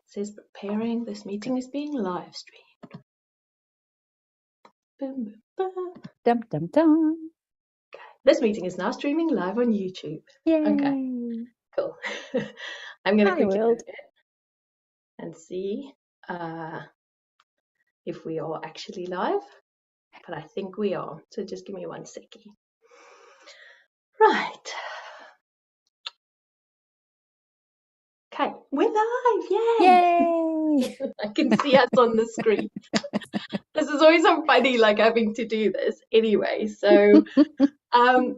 says preparing. This meeting is being live streamed. Boom, boom, boom. Dum, dum, dum. This meeting is now streaming live on YouTube. Yay. Okay, cool. I'm going to quickly go ahead and see if we are actually live, but I think we are. So just give me 1 second. Right. Okay, we're live. Yay! Yay! I can see us on the screen. This is always so funny, like having to do this anyway. So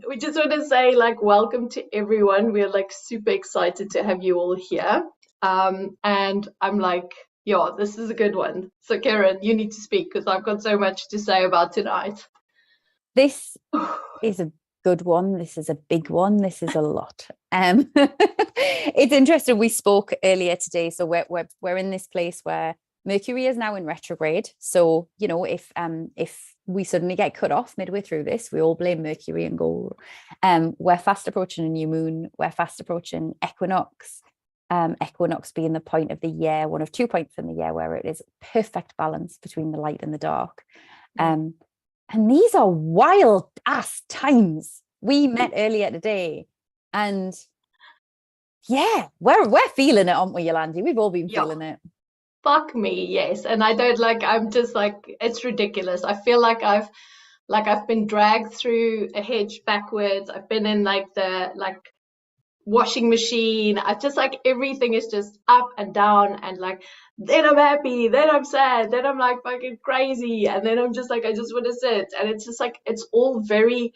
we just want to say, like, welcome to everyone. We're like super excited to have you all here. And I'm like, yeah, this is a good one. So Karen, you need to speak because I've got so much to say about tonight. This is a good one. This is a big one. This is a lot. It's interesting. We spoke earlier today, so we're in this place where Mercury is now in retrograde. So you know, if we suddenly get cut off midway through this, we all blame Mercury and go. We're fast approaching a new moon. We're fast approaching equinox. Equinox being the point of the year, one of 2 points in the year where it is perfect balance between the light and the dark. And these are wild ass times. We met earlier today, and yeah, we're feeling it, aren't we, Yolandi? We've all been feeling it. Fuck me, yes. And I don't like, I'm just like, it's ridiculous. I feel like I've been dragged through a hedge backwards. I've been in like the washing machine. I just like, everything is just up and down, and like, then I'm happy, then I'm sad, then I'm like fucking crazy, and then I'm just like, I just want to sit. And it's just like, it's all very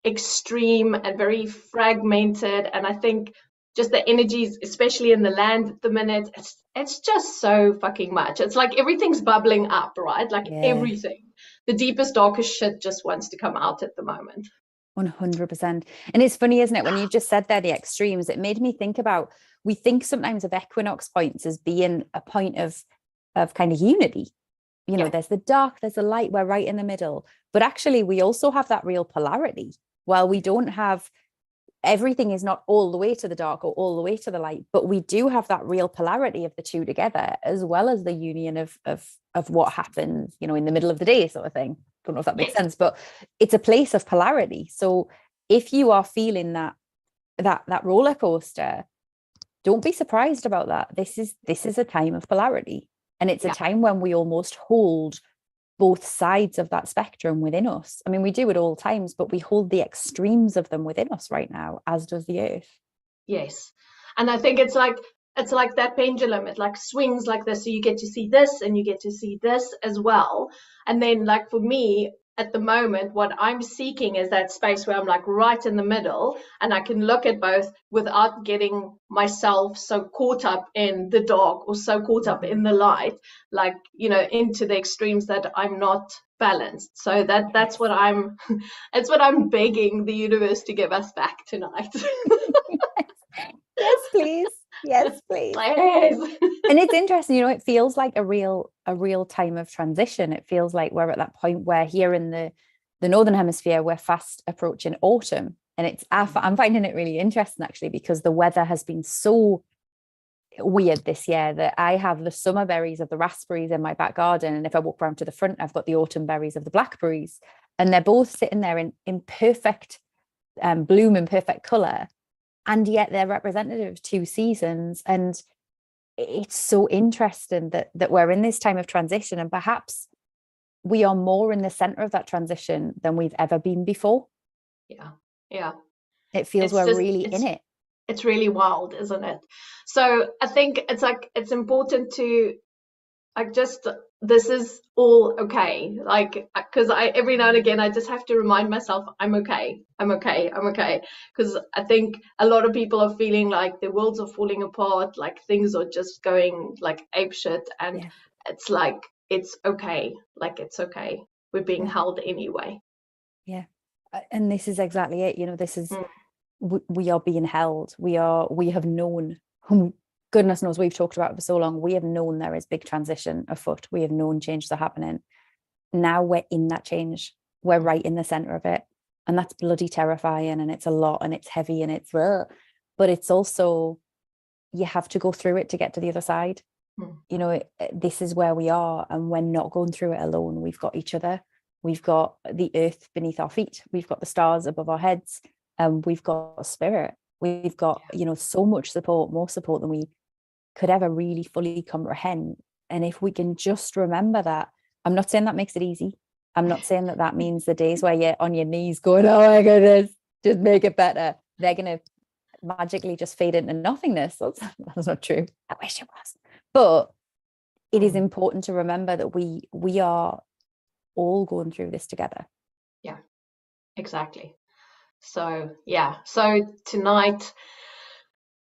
extreme and very fragmented. And I think just the energies, especially in the land at the minute, it's just so fucking much. It's like everything's bubbling up, right? Like everything, the deepest, darkest shit just wants to come out at the moment. 100%. And it's funny, isn't it, when you just said there the extremes, it made me think about, we think sometimes of equinox points as being a point of kind of unity. You know, there's the dark, there's the light, we're right in the middle. But actually, we also have that real polarity. While we don't have, everything is not all the way to the dark or all the way to the light, but we do have that real polarity of the two together, as well as the union of what happens, you know, in the middle of the day sort of thing. Don't know if that makes sense, but it's a place of polarity. So if you are feeling that roller coaster, don't be surprised about that. This is a time of polarity, and it's a time when we almost hold both sides of that spectrum within us. I mean, we do it all times, but we hold the extremes of them within us right now, as does the earth. Yes. And I think it's like that pendulum. It like swings like this. So you get to see this and you get to see this as well. And then like for me at the moment, what I'm seeking is that space where I'm like right in the middle, and I can look at both without getting myself so caught up in the dark or so caught up in the light, like, you know, into the extremes that I'm not balanced. So that's what it's what I'm begging the universe to give us back tonight. Yes, please. Yes, please. Yes. And it's interesting, you know, it feels like a real time of transition. It feels like we're at that point where here in the northern hemisphere, we're fast approaching autumn. And I'm finding it really interesting, actually, because the weather has been so weird this year that I have the summer berries of the raspberries in my back garden, and if I walk around to the front, I've got the autumn berries of the blackberries, and they're both sitting there in perfect bloom and perfect color, and yet they're representative of two seasons. And it's so interesting that we're in this time of transition, and perhaps we are more in the center of that transition than we've ever been before. Yeah It feels we're really in it. It's really wild, isn't it? So I think it's like, it's important to like, just, this is all okay. Like, because every now and again, I just have to remind myself, I'm okay. Because I think a lot of people are feeling like the worlds are falling apart, like things are just going like apeshit. And it's like, it's okay. Like, it's okay. We're being held anyway. Yeah. And this is exactly it. You know, this is, we are being held. We have known, goodness knows we've talked about it for so long. We have known there is big transition afoot. We have known changes are happening. Now we're in that change. We're right in the center of it. And that's bloody terrifying. And it's a lot, and it's heavy, and it's, but it's also, you have to go through it to get to the other side. You know, this is where we are, and we're not going through it alone. We've got each other. We've got the earth beneath our feet. We've got the stars above our heads. And we've got spirit. We've got, you know, so much support, more support than we could ever really fully comprehend. And if we can just remember that, I'm not saying that makes it easy. I'm not saying that that means the days where you're on your knees going, oh my goodness, just make it better, they're going to magically just fade into nothingness. That's not true. I wish it was. But it is important to remember that we are all going through this together. Yeah, exactly. So yeah, so tonight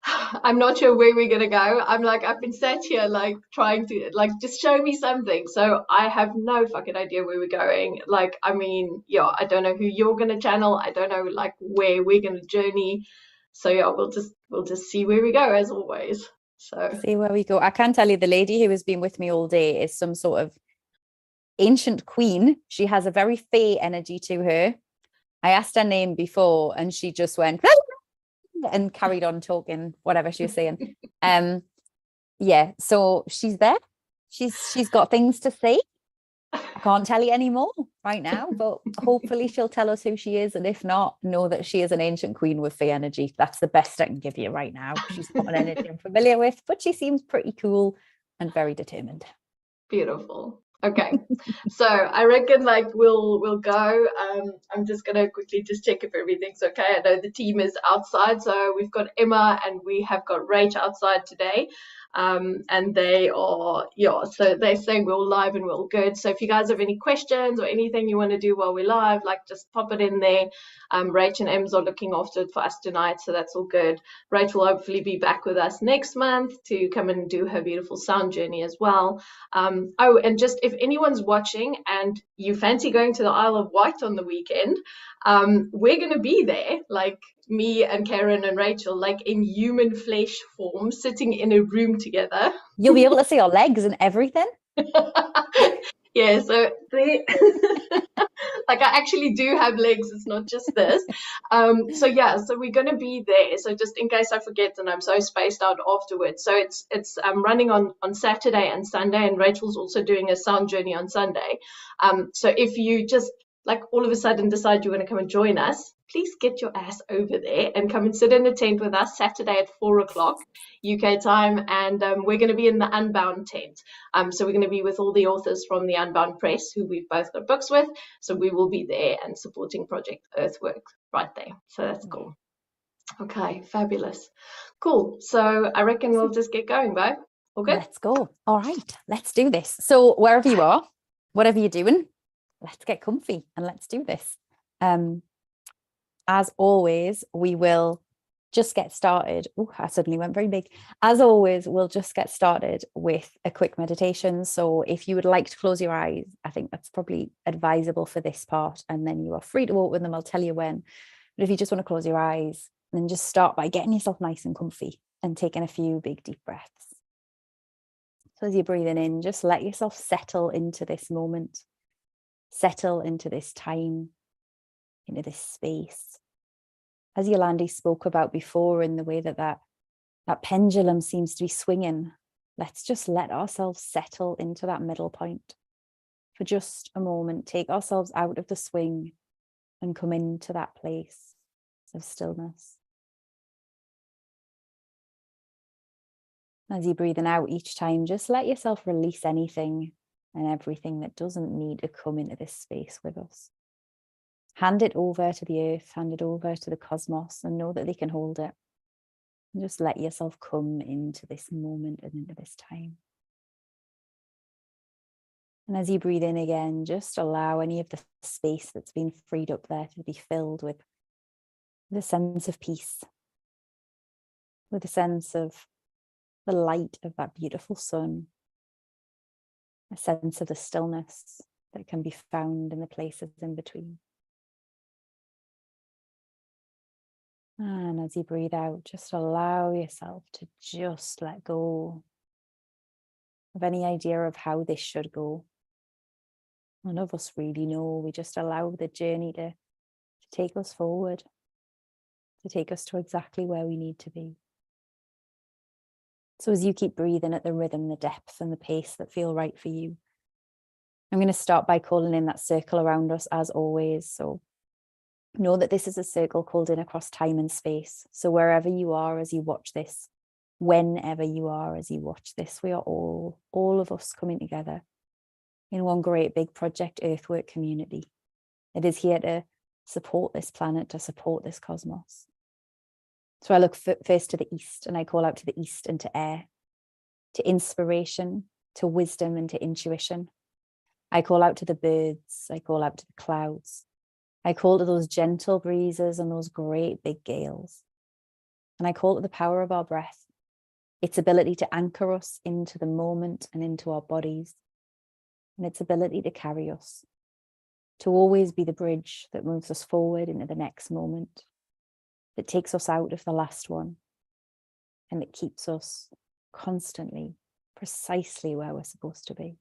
I'm not sure where we're gonna go. I'm like, I've been sat here like trying to like just show me something. So I have no fucking idea where we're going. Like, I mean, yeah, I don't know who you're gonna channel. I don't know like where we're gonna journey. So yeah, we'll just see where we go as always. So See where we go. I can tell you the lady who has been with me all day is some sort of ancient queen. She has a very fae energy to her. I asked her name before and she just went and carried on talking whatever she was saying. Yeah, so she's there. She's got things to say. I can't tell you any more right now, but hopefully she'll tell us who she is. And if not, know that she is an ancient queen with fae energy. That's the best I can give you right now. She's not an energy I'm familiar with, but she seems pretty cool and very determined. beautiful. Okay, so I reckon like we'll go. I'm just gonna quickly just check if everything's okay. I know the team is outside, so we've got Emma and we have got Rach outside today. And they are, yeah, so they're saying we're all live and we're all good. So if you guys have any questions or anything you want to do while we're live, like just pop it in there. Rach and Ems are looking after it for us tonight, so that's all good. Rach will hopefully be back with us next month to come and do her beautiful sound journey as well. Oh, and just if anyone's watching and you fancy going to the Isle of Wight on the weekend, we're going to be there, like me and Karen and Rachel, like in human flesh form, sitting in a room together. You'll be able to see our legs and everything. Yeah, so they like I actually do have legs, it's not just this. So yeah, so we're gonna be there. So just in case I forget and I'm so spaced out afterwards. So it's running on Saturday and Sunday, and Rachel's also doing a sound journey on Sunday. So if you just like all of a sudden decide you want to come and join us, please get your ass over there and come and sit in a tent with us Saturday at 4 o'clock UK time, and we're going to be in the Unbound tent. So we're going to be with all the authors from the Unbound Press, who we've both got books with. So we will be there and supporting Project Earthwork right there. So that's cool. Okay, fabulous. Cool. So I reckon we'll just get going, Bo. All good? Let's go. All right, let's do this. So wherever you are, whatever you're doing, let's get comfy and let's do this. As always, we will just get started. Oh, I suddenly went very big. As always, we'll just get started with a quick meditation. So if you would like to close your eyes, I think that's probably advisable for this part. And then you are free to open them. I'll tell you when. But if you just want to close your eyes, then just start by getting yourself nice and comfy and taking a few big deep breaths. So as you're breathing in, just let yourself settle into this moment, settle into this time, into this space. As Yolandi spoke about before, in the way that pendulum seems to be swinging, let's just let ourselves settle into that middle point for just a moment. Take ourselves out of the swing and come into that place of stillness. As you're breathing out each time, just let yourself release anything and everything that doesn't need to come into this space with us. Hand it over to the earth, hand it over to the cosmos, and know that they can hold it. And just let yourself come into this moment and into this time. And as you breathe in again, just allow any of the space that's been freed up there to be filled with the sense of peace, with a sense of the light of that beautiful sun, a sense of the stillness that can be found in the places in between. And as you breathe out, just allow yourself to just let go of any idea of how this should go. None of us really know. We just allow the journey to take us forward, to take us to exactly where we need to be. So as you keep breathing at the rhythm, the depth and the pace that feel right for you, I'm going to start by calling in that circle around us as always. So know that this is a circle called in across time and space. So wherever you are as you watch this, whenever you are as you watch this, we are all of us coming together in one great big Project Earthwork community that is here to support this planet, to support this cosmos. So I look first to the east, and I call out to the east and to air, to inspiration, to wisdom and to intuition. I call out to the birds, I call out to the clouds. I call to those gentle breezes and those great big gales. And I call to the power of our breath, its ability to anchor us into the moment and into our bodies, and its ability to carry us, to always be the bridge that moves us forward into the next moment, that takes us out of the last one, and that keeps us constantly, precisely where we're supposed to be.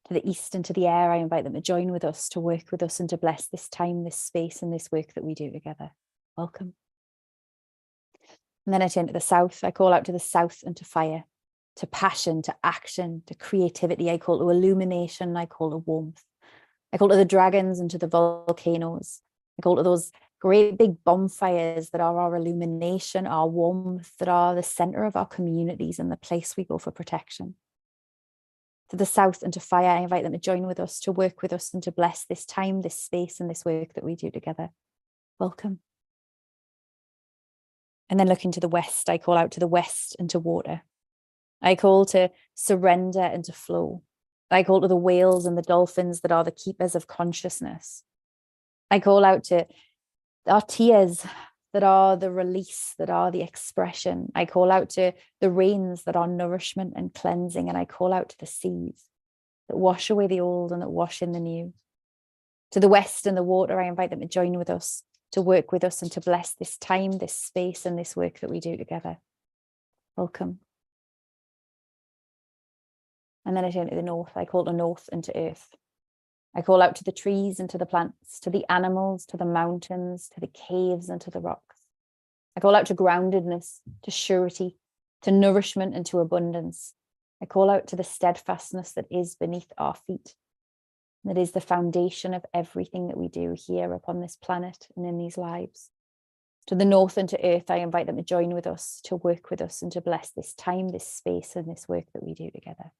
To the east and to the air, I invite them to join with us, to work with us and to bless this time, this space and this work that we do together. Welcome. And then I turn to the south. I call out to the south and to fire, to passion, to action, to creativity. I call to illumination. I call to warmth. I call to the dragons and to the volcanoes. I call to those great big bonfires that are our illumination, our warmth, that are the center of our communities and the place we go for protection. To the south and to fire, I invite them to join with us, to work with us and to bless this time, this space and this work that we do together. Welcome. And then looking to the west, I call out to the west and to water. I call to surrender and to flow. I call to the whales and the dolphins that are the keepers of consciousness. I call out to our tears that are the release, that are the expression. I call out to the rains that are nourishment and cleansing. And I call out to the seas that wash away the old and that wash in the new. To the west and the water, I invite them to join with us, to work with us and to bless this time, this space and this work that we do together. Welcome. And then I turn to the north. I call to north and to earth. I call out to the trees and to the plants, to the animals, to the mountains, to the caves and to the rocks. I call out to groundedness, to surety, to nourishment and to abundance. I call out to the steadfastness that is beneath our feet, that is the foundation of everything that we do here upon this planet and in these lives. To the north and to earth, I invite them to join with us, to work with us and to bless this time, this space and this work that we do together.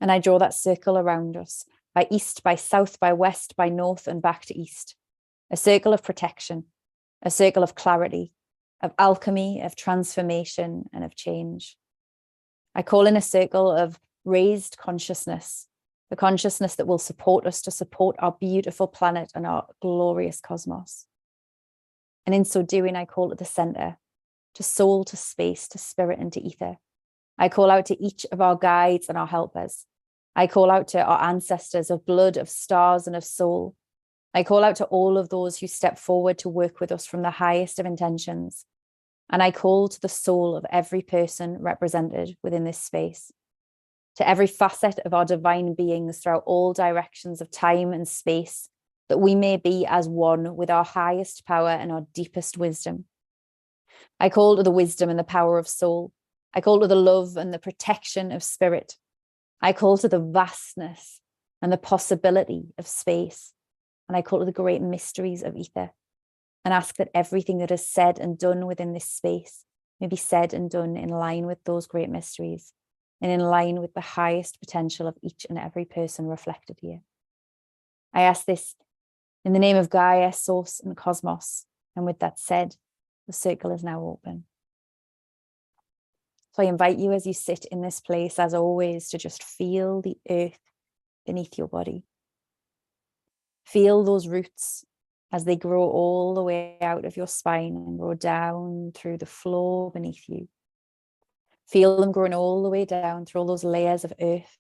And I draw that circle around us, by east, by south, by west, by north, and back to east. A circle of protection, a circle of clarity, of alchemy, of transformation, and of change. I call in a circle of raised consciousness, the consciousness that will support us to support our beautiful planet and our glorious cosmos. And in so doing, I call to the center, to soul, to space, to spirit, and to ether. I call out to each of our guides and our helpers. I call out to our ancestors of blood, of stars, and of soul. I call out to all of those who step forward to work with us from the highest of intentions. And I call to the soul of every person represented within this space, to every facet of our divine beings throughout all directions of time and space, that we may be as one with our highest power and our deepest wisdom. I call to the wisdom and the power of soul. I call to the love and the protection of spirit. I call to the vastness and the possibility of space. And I call to the great mysteries of ether, and ask that everything that is said and done within this space may be said and done in line with those great mysteries and in line with the highest potential of each and every person reflected here. I ask this in the name of Gaia, Source, and Cosmos. And with that said, the circle is now open. So I invite you as you sit in this place, as always, to just feel the earth beneath your body. Feel those roots as they grow all the way out of your spine and grow down through the floor beneath you. Feel them growing all the way down through all those layers of earth,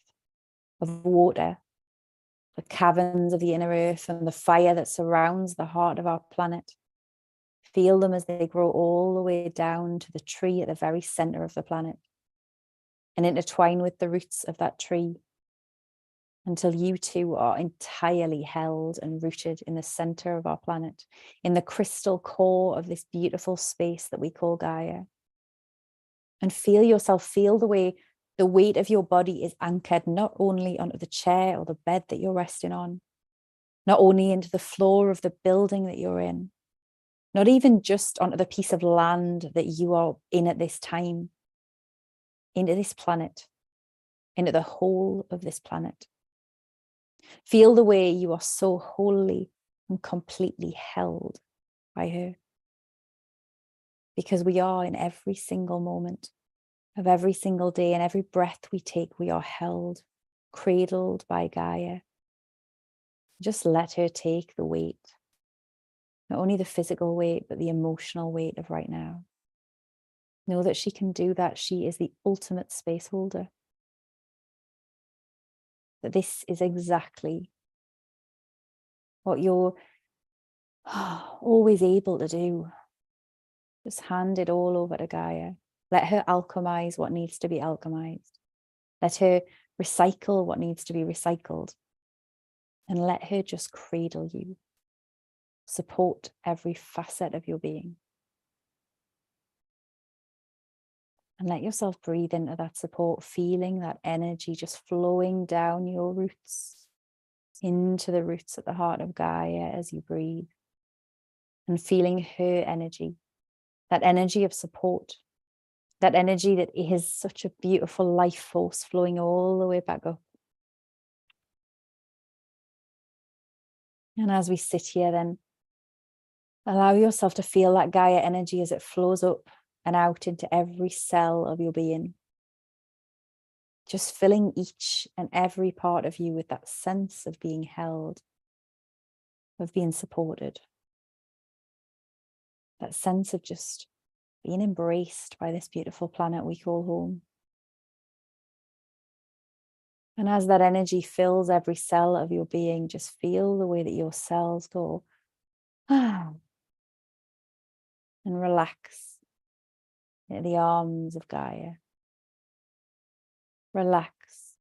of water, the caverns of the inner earth and the fire that surrounds the heart of our planet. Feel them as they grow all the way down to the tree at the very center of the planet and intertwine with the roots of that tree until you too are entirely held and rooted in the center of our planet, in the crystal core of this beautiful space that we call Gaia. And feel yourself, feel the way the weight of your body is anchored not only onto the chair or the bed that you're resting on, not only into the floor of the building that you're in, not even just onto the piece of land that you are in at this time, into this planet, into the whole of this planet. Feel the way you are so wholly and completely held by her. Because we are in every single moment of every single day, and every breath we take, we are held, cradled by Gaia. Just let her take the weight, not only the physical weight, but the emotional weight of right now. Know that she can do that. She is the ultimate space holder. That this is exactly what you're always able to do. Just hand it all over to Gaia. Let her alchemize what needs to be alchemized. Let her recycle what needs to be recycled. And let her just cradle you. Support every facet of your being. And let yourself breathe into that support, feeling that energy just flowing down your roots, into the roots at the heart of Gaia as you breathe. And feeling her energy, that energy of support, that energy that is such a beautiful life force flowing all the way back up. And as we sit here, then allow yourself to feel that Gaia energy as it flows up and out into every cell of your being. Just filling each and every part of you with that sense of being held, of being supported. That sense of just being embraced by this beautiful planet we call home. And as that energy fills every cell of your being, just feel the way that your cells go and relax in the arms of Gaia. Relax,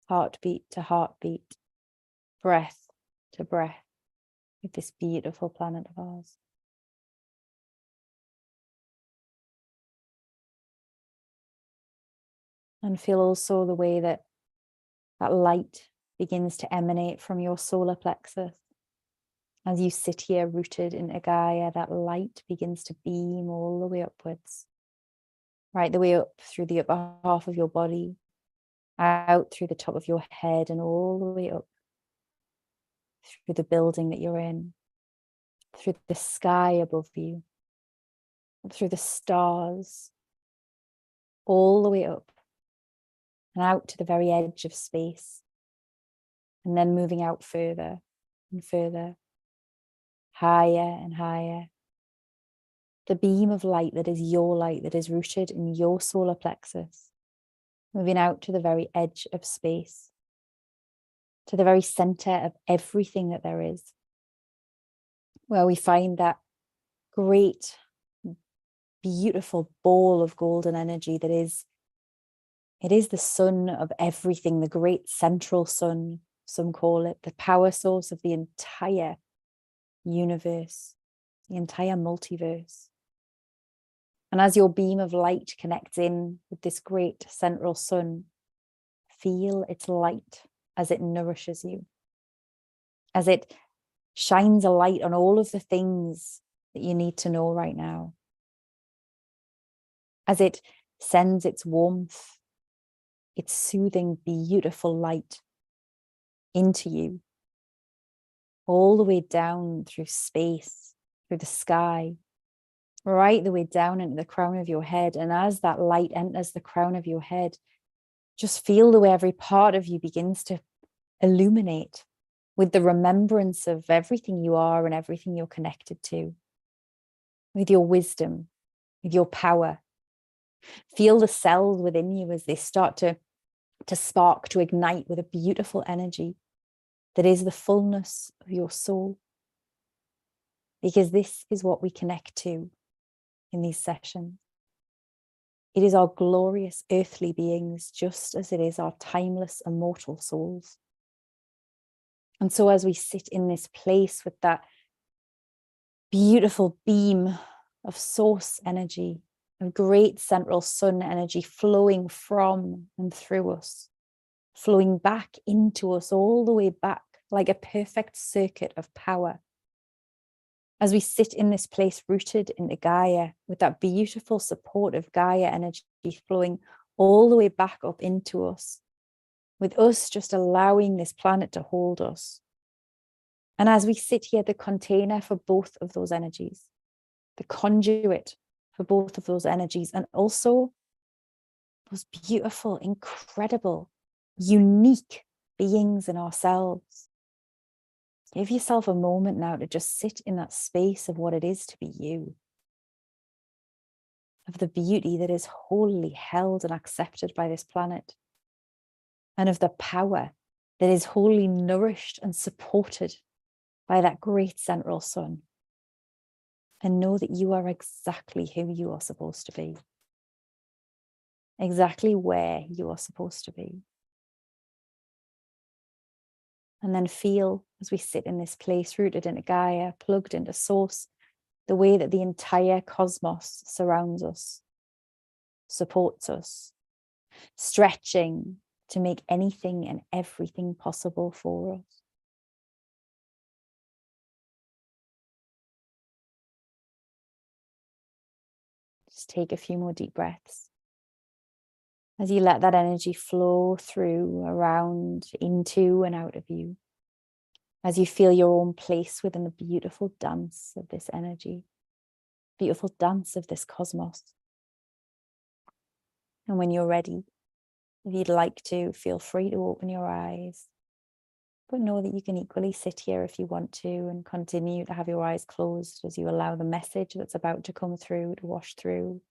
heartbeat to heartbeat, breath to breath with this beautiful planet of ours. And feel also the way that that light begins to emanate from your solar plexus. As you sit here rooted in Gaia, that light begins to beam all the way upwards, right the way up through the upper half of your body, out through the top of your head, and all the way up through the building that you're in, through the sky above you, through the stars, all the way up and out to the very edge of space, and then moving out further and further, higher and higher. The beam of light that is your light, that is rooted in your solar plexus, moving out to the very edge of space, to the very center of everything that there is, where we find that great, beautiful ball of golden energy that is, it is the sun of everything, the great central sun, some call it, the power source of the entire universe, the entire multiverse. And as your beam of light connects in with this great central sun, feel its light as it nourishes you, as it shines a light on all of the things that you need to know right now, as it sends its warmth, its soothing, beautiful light into you, all the way down through space, through the sky, right the way down into the crown of your head. And as that light enters the crown of your head, just feel the way every part of you begins to illuminate with the remembrance of everything you are and everything you're connected to, with your wisdom, with your power. Feel the cells within you as they start to spark, to ignite with a beautiful energy that is the fullness of your soul. Because this is what we connect to in these sessions. It is our glorious earthly beings, just as it is our timeless, immortal souls. And so as we sit in this place with that beautiful beam of source energy, a great central sun energy flowing from and through us, flowing back into us, all the way back, like a perfect circuit of power. As we sit in this place rooted into Gaia, with that beautiful supportive Gaia energy flowing all the way back up into us, with us just allowing this planet to hold us. And as we sit here, the container for both of those energies, the conduit for both of those energies, and also those beautiful, incredible, unique beings in ourselves. Give yourself a moment now to just sit in that space of what it is to be you, of the beauty that is wholly held and accepted by this planet, and of the power that is wholly nourished and supported by that great central sun. And know that you are exactly who you are supposed to be, exactly where you are supposed to be. And then feel, as we sit in this place, rooted into Gaia, plugged into Source, the way that the entire cosmos surrounds us, supports us, stretching to make anything and everything possible for us. Just take a few more deep breaths as you let that energy flow through, around, into and out of you, as you feel your own place within the beautiful dance of this energy, beautiful dance of this cosmos. And when you're ready, if you'd like to, feel free to open your eyes, but know that you can equally sit here if you want to and continue to have your eyes closed as you allow the message that's about to come through to wash through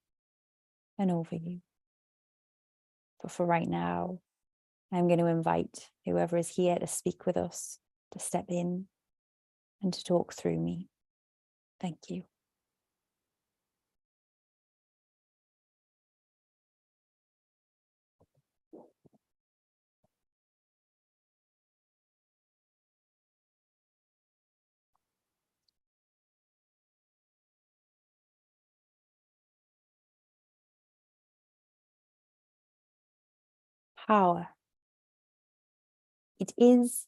and over you. But for right now, I'm going to invite whoever is here to speak with us to step in and to talk through me. Thank you. Power. It is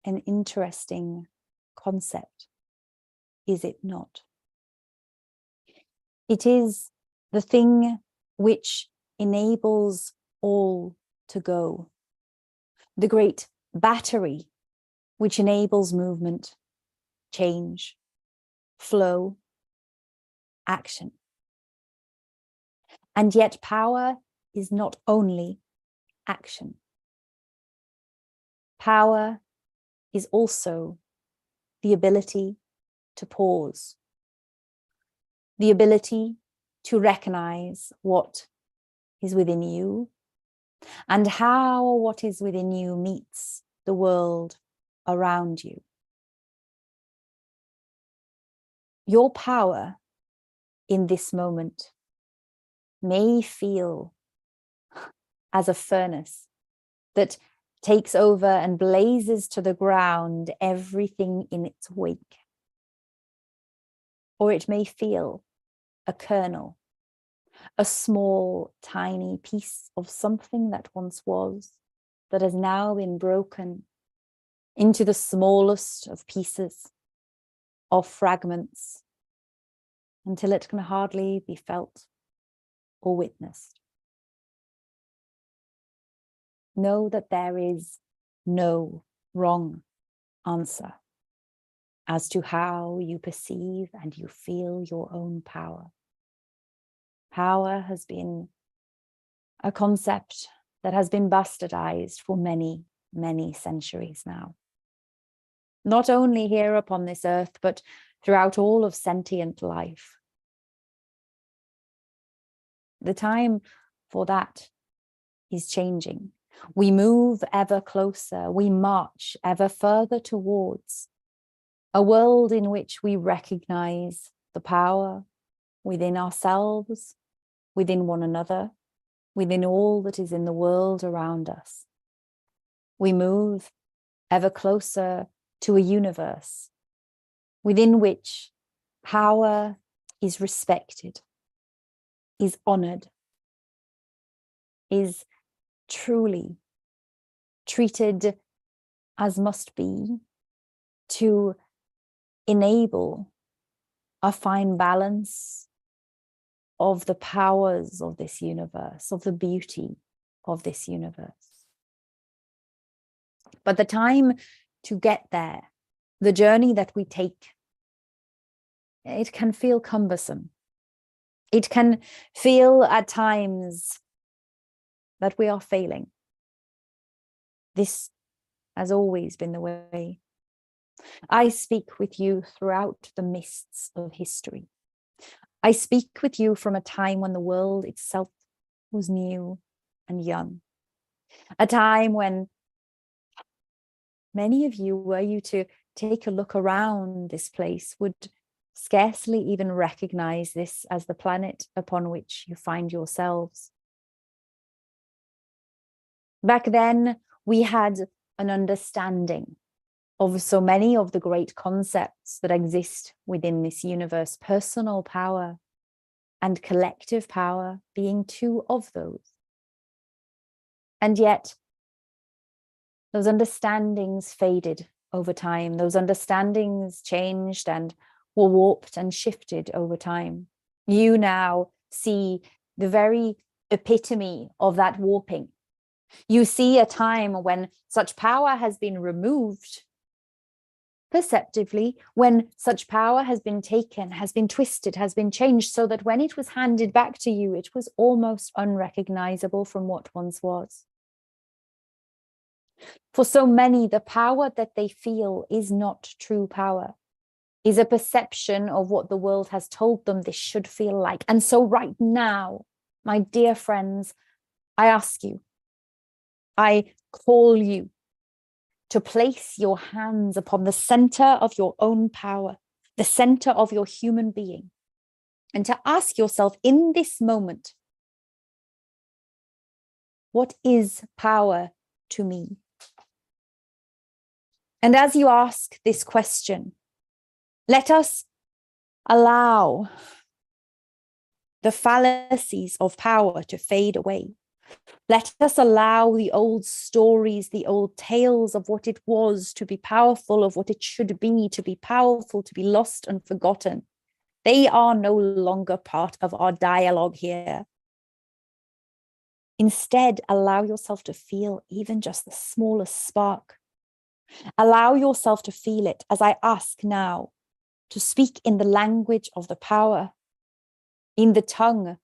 an interesting concept, is it not? It is the thing which enables all to go. The great battery which enables movement, change, flow, action. And yet power is not only action. Power is also the ability to pause, the ability to recognize what is within you and how what is within you meets the world around you. Your power in this moment may feel as a furnace that takes over and blazes to the ground everything in its wake. Or it may feel a kernel, a small, tiny piece of something that once was, that has now been broken into the smallest of pieces, of fragments, until it can hardly be felt or witnessed. Know that there is no wrong answer as to how you perceive and you feel your own power. Power has been a concept that has been bastardized for many, many centuries now. Not only here upon this earth, but throughout all of sentient life. The time for that is changing. We move ever closer, we march ever further towards a world in which we recognize the power within ourselves, within one another, within all that is in the world around us. We move ever closer to a universe within which power is respected, is honored, is truly treated as must be, to enable a fine balance of the powers of this universe, of the beauty of this universe. But the time to get there, the journey that we take, it can feel cumbersome. It can feel at times that we are failing. This has always been the way. I speak with you throughout the mists of history. I speak with you from a time when the world itself was new and young. A time when many of you, were you to take a look around this place, would scarcely even recognize this as the planet upon which you find yourselves. Back then, we had an understanding of so many of the great concepts that exist within this universe, personal power and collective power being two of those. And yet, those understandings faded over time. Those understandings changed and were warped and shifted over time. You now see the very epitome of that warping. You see a time when such power has been removed perceptively, when such power has been taken, has been twisted, has been changed, so that when it was handed back to you, it was almost unrecognizable from what once was. For so many, the power that they feel is not true power, is a perception of what the world has told them this should feel like. And so right now, my dear friends, I ask you, I call you to place your hands upon the center of your own power, the center of your human being, and to ask yourself in this moment, what is power to me? And as you ask this question, let us allow the fallacies of power to fade away. Let us allow the old stories, the old tales of what it was to be powerful, of what it should be to be powerful, to be lost and forgotten. They are no longer part of our dialogue here. Instead, allow yourself to feel even just the smallest spark. Allow yourself to feel it as I ask now to speak in the language of the power, in the tongue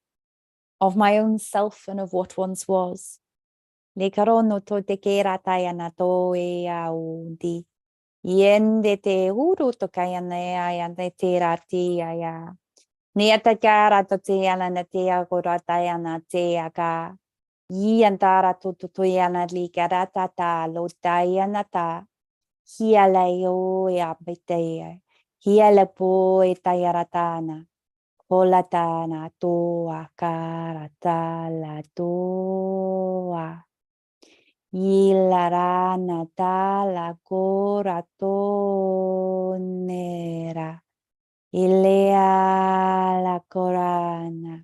of my own self and of what once was. Le karono to te kera taia na to e aundi. Yende te uru to kaya ne aya ne te rati aya. Ne ata kara to te ana na te agora taia na te aga. Yi antara to yana li karata ta lo taia na ta. Hia leo e abete. Hia le po e taia ratana. Holatana toa karata la toa. Ilarana tala coratonera. Ilea la corana.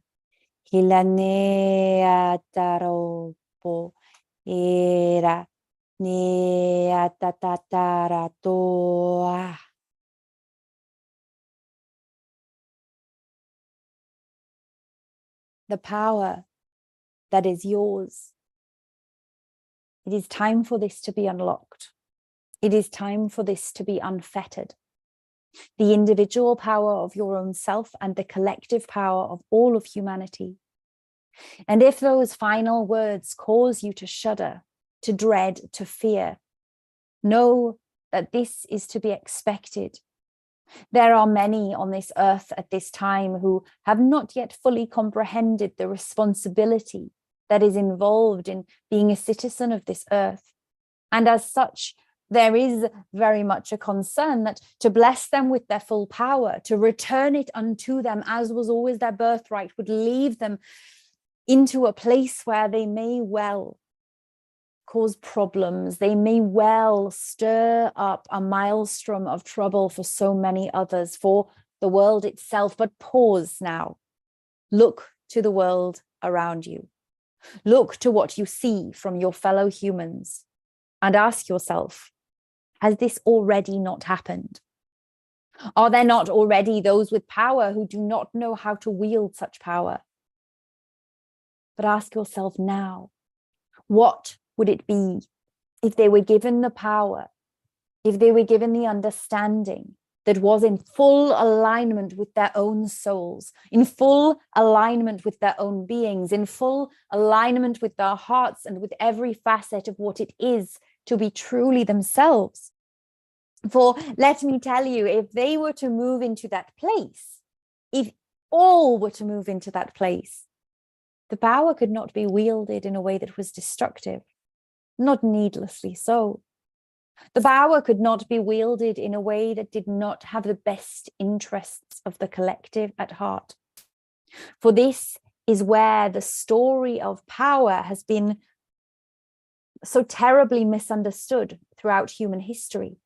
Hilanea taropo. Era nea tatatara toa. The power that is yours. It is time for this to be unlocked. It is time for this to be unfettered. The individual power of your own self and the collective power of all of humanity. And if those final words cause you to shudder, to dread, to fear, know that this is to be expected. There are many on this earth at this time who have not yet fully comprehended the responsibility that is involved in being a citizen of this earth. And as such, there is very much a concern that to bless them with their full power, to return it unto them as was always their birthright, would leave them into a place where they may well cause problems. They may well stir up a maelstrom of trouble for so many others, for the world itself. But pause now. Look to the world around you. Look to what you see from your fellow humans and ask yourself, has this already not happened? Are there not already those with power who do not know how to wield such power? But ask yourself now, what would it be if they were given the power, if they were given the understanding that was in full alignment with their own souls, in full alignment with their own beings, in full alignment with their hearts and with every facet of what it is to be truly themselves? For let me tell you, if they were to move into that place, if all were to move into that place, the power could not be wielded in a way that was destructive, not needlessly so. The power could not be wielded in a way that did not have the best interests of the collective at heart. For this is where the story of power has been so terribly misunderstood throughout human history.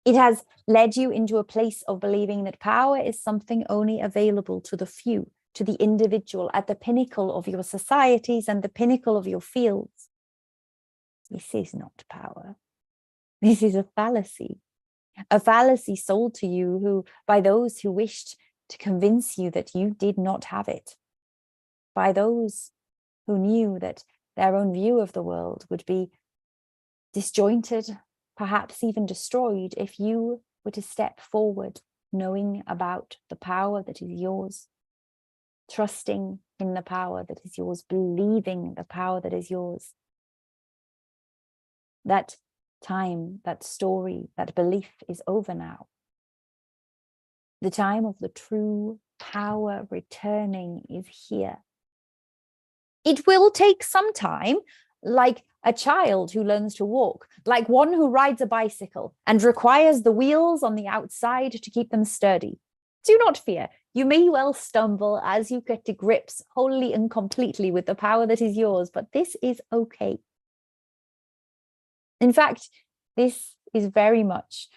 It has led you into a place of believing that power is something only available to the few, to the individual, at the pinnacle of your societies and the pinnacle of your fields. This is not power. This is a fallacy sold to you by those who wished to convince you that you did not have it, by those who knew that their own view of the world would be disjointed, perhaps even destroyed, if you were to step forward knowing about the power that is yours, trusting in the power that is yours, believing the power that is yours. That time, that story, that belief is over now. The time of the true power returning is here. It will take some time, like a child who learns to walk, like one who rides a bicycle and requires the wheels on the outside to keep them sturdy. Do not fear. You may well stumble as you get to grips wholly and completely with the power that is yours, but this is okay. In fact, this is very much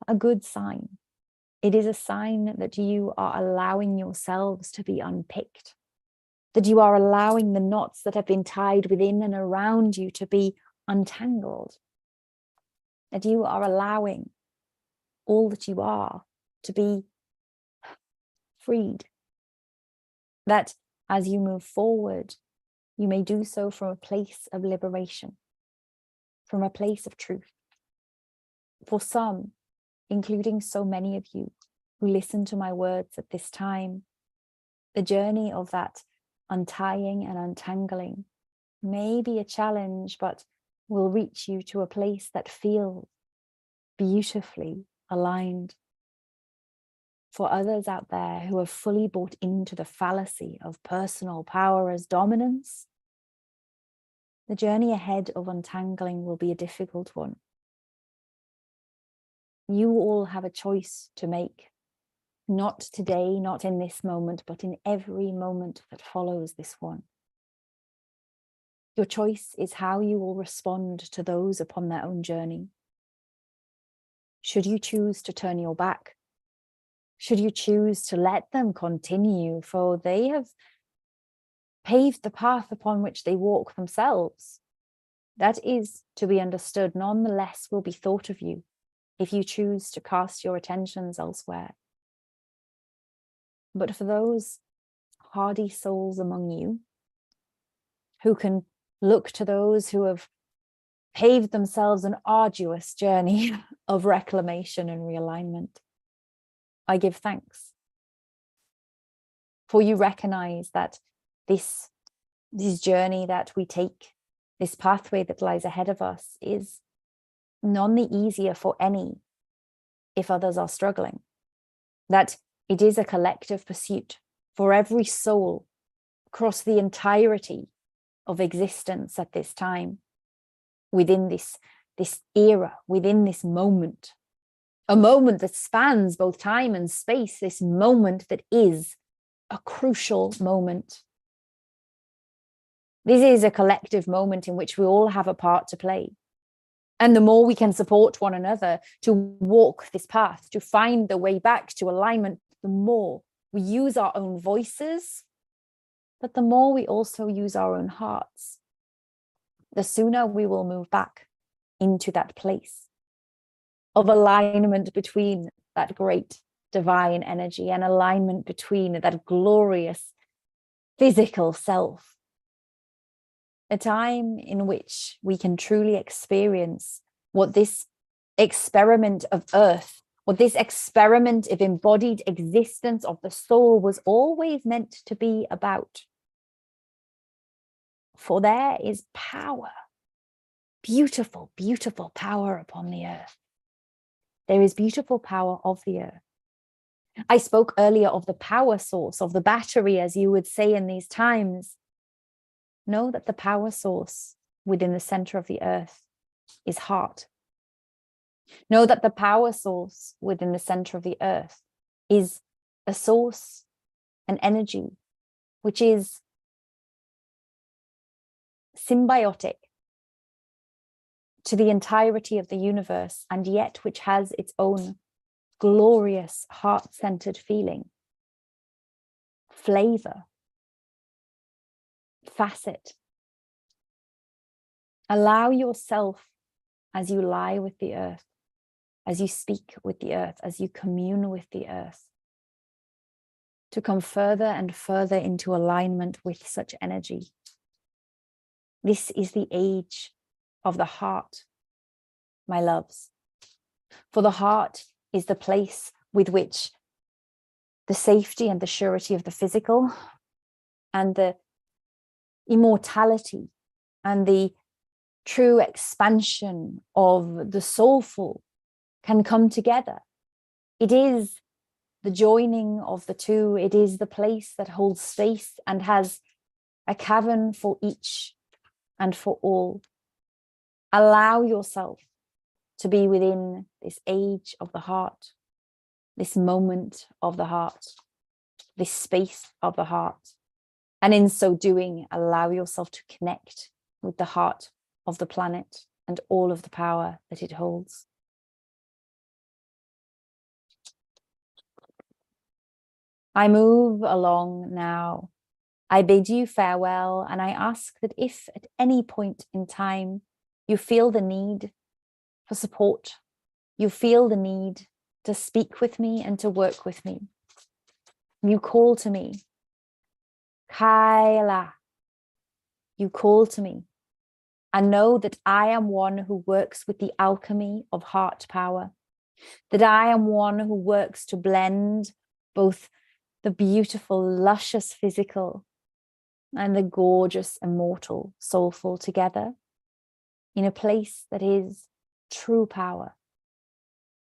a good sign. It is a sign that you are allowing yourselves to be unpicked, that you are allowing the knots that have been tied within and around you to be untangled, that you are allowing all that you are to be freed, that as you move forward, you may do so from a place of liberation, from a place of truth. For some, including so many of you who listen to my words at this time, the journey of that untying and untangling may be a challenge, but will reach you to a place that feels beautifully aligned. For others out there who have fully bought into the fallacy of personal power as dominance, the journey ahead of untangling will be a difficult one. You all have a choice to make, not today, not in this moment, but in every moment that follows this one. Your choice is how you will respond to those upon their own journey. Should you choose to turn your back? Should you choose to let them continue, for they have paved the path upon which they walk themselves? That is to be understood, nonetheless will be thought of you if you choose to cast your attentions elsewhere. But for those hardy souls among you who can look to those who have paved themselves an arduous journey of reclamation and realignment, I give thanks. For you recognize that this journey that we take, this pathway that lies ahead of us, is none the easier for any if others are struggling. That it is a collective pursuit for every soul across the entirety of existence at this time, within this era, within this moment, a moment that spans both time and space, this moment that is a crucial moment. This is a collective moment in which we all have a part to play. And the more we can support one another to walk this path, to find the way back to alignment, the more we use our own voices, but the more we also use our own hearts, the sooner we will move back into that place of alignment between that great divine energy and alignment between that glorious physical self. A time in which we can truly experience what this experiment of earth, what this experiment of embodied existence of the soul was always meant to be about. For there is power, beautiful, beautiful power upon the earth. There is beautiful power of the earth. I spoke earlier of the power source, of the battery, as you would say in these times. Know that the power source within the center of the earth is heart. Know that the power source within the center of the earth is a source, an energy, which is symbiotic to the entirety of the universe, and yet which has its own glorious heart-centered feeling, flavor, facet. Allow yourself, as you lie with the earth, as you speak with the earth, as you commune with the earth, to come further and further into alignment with such energy. This is the age of the heart, my loves. For the heart is the place with which the safety and the surety of the physical and the immortality and the true expansion of the soulful can come together. It is the joining of the two. It is the place that holds space and has a cavern for each and for all. Allow yourself to be within this age of the heart, this moment of the heart, this space of the heart. And in so doing, allow yourself to connect with the heart of the planet and all of the power that it holds. I move along now. I bid you farewell, and I ask that if at any point in time you feel the need for support, you feel the need to speak with me and to work with me, you call to me, Kaila, you call to me, and know that I am one who works with the alchemy of heart power, that I am one who works to blend both the beautiful, luscious physical and the gorgeous, immortal, soulful together in a place that is true power,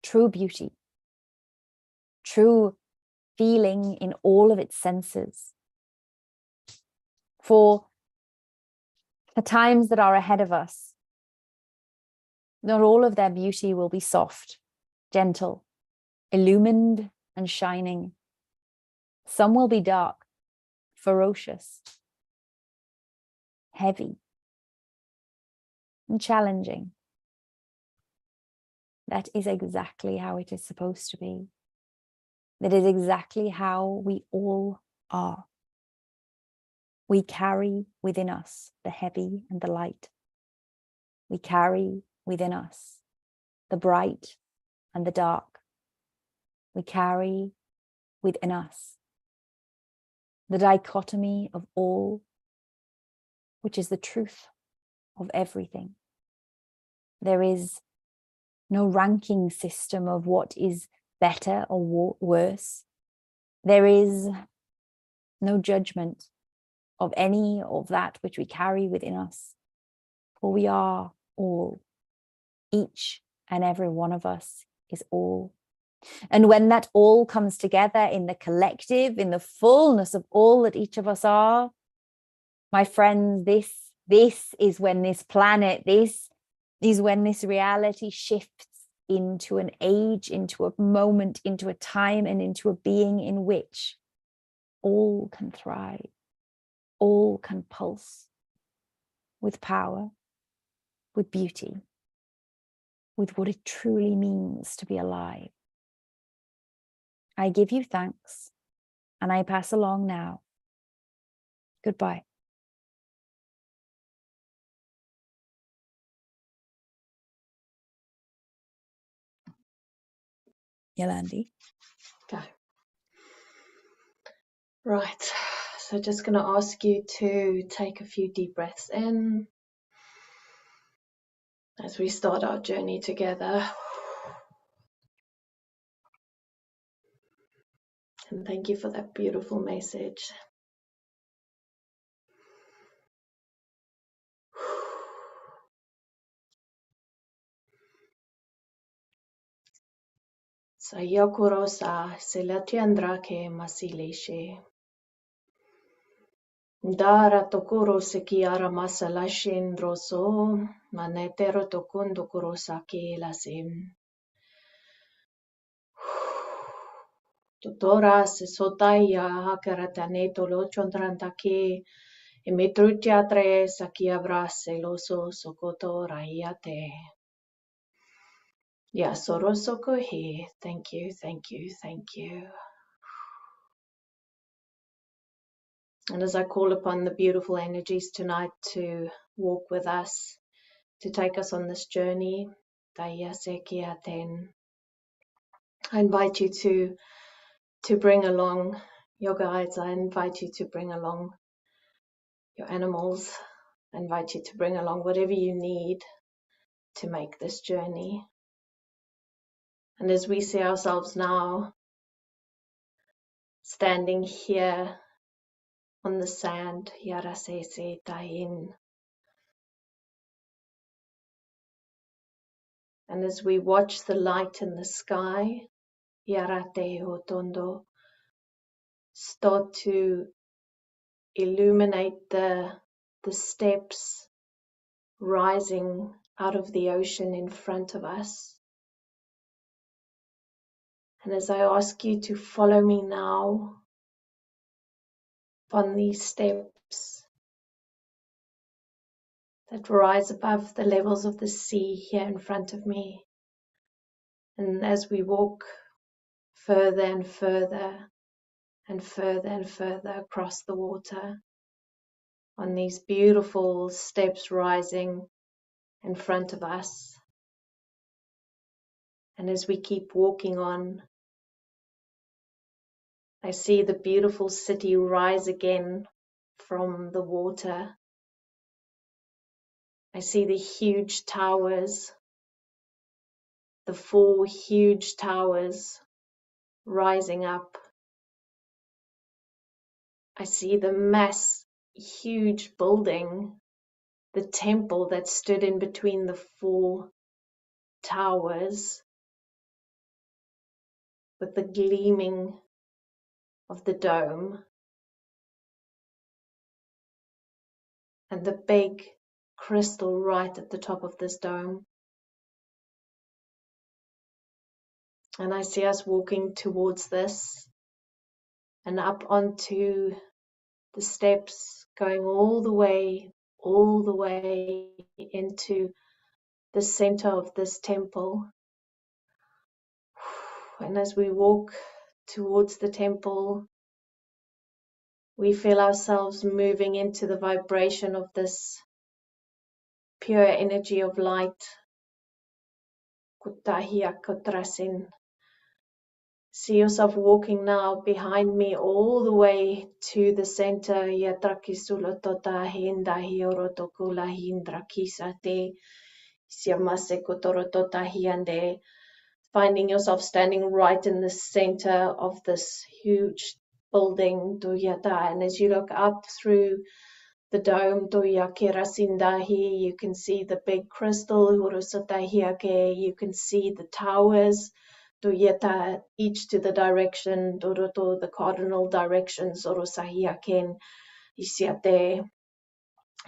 true beauty, true feeling in all of its senses. For the times that are ahead of us, not all of their beauty will be soft, gentle, illumined and shining. Some will be dark, ferocious, heavy, and challenging. That is exactly how it is supposed to be. That is exactly how we all are. We carry within us the heavy and the light. We carry within us the bright and the dark. We carry within us the dichotomy of all, which is the truth of everything. There is no ranking system of what is better or worse. There is no judgment of any of that which we carry within us, for we are all. Each and every one of us is all. And when that all comes together in the collective, in the fullness of all that each of us are, my friends, this is when this planet, this is when this reality shifts into an age, into a moment, into a time, and into a being in which all can thrive, all can pulse with power, with beauty, with what it truly means to be alive. I give you thanks and I pass along now. Goodbye. Yolandi. Okay. Right. So just going to ask you to take a few deep breaths in as we start our journey together. And thank you for that beautiful message. Sayakorosa selatiandra ke masileshe. Dara tokoro sekiara masalashin droso manetero tokundo korosa ke lasim. Tutora se sotaya hakaratane tolo chondrantake emitrutyatre sakiavrase loso sokoto raiate. Ya sorosoko he. Thank you, thank you, thank you. And as I call upon the beautiful energies tonight to walk with us, to take us on this journey, Dayasekiaten, I invite you to bring along your guides. I invite you to bring along your animals. I invite you to bring along whatever you need to make this journey. And as we see ourselves now standing here on the sand, Yarasese Tahin, and as we watch the light in the sky, Yarate Hotondo, start to illuminate the steps rising out of the ocean in front of us. And as I ask you to follow me now upon these steps that rise above the levels of the sea here in front of me, and as we walk further and further and further and further across the water, on these beautiful steps rising in front of us. And as we keep walking on, I see the beautiful city rise again from the water. I see the huge towers, the 4 huge towers rising up. I see the huge building, the temple that stood in between the 4 towers, with the gleaming of the dome and the big crystal right at the top of this dome. And I see us walking towards this and up onto the steps, going all the way into the center of this temple. And as we walk towards the temple, we feel ourselves moving into the vibration of this pure energy of light. Kutahia Kotrasin. See yourself walking now behind me all the way to the center. Yatrakisulatota hinda hiorotokula hindrakisate. Siamase kotorotota hiande. Finding yourself standing right in the center of this huge building, Duyata. And as you look up through the dome, Duyakirasindahi, you can see the big crystal, Urusatahiake, you can see the towers, Duyata, each to the direction, Doroto, the cardinal directions, Urusahiaken, Isiate,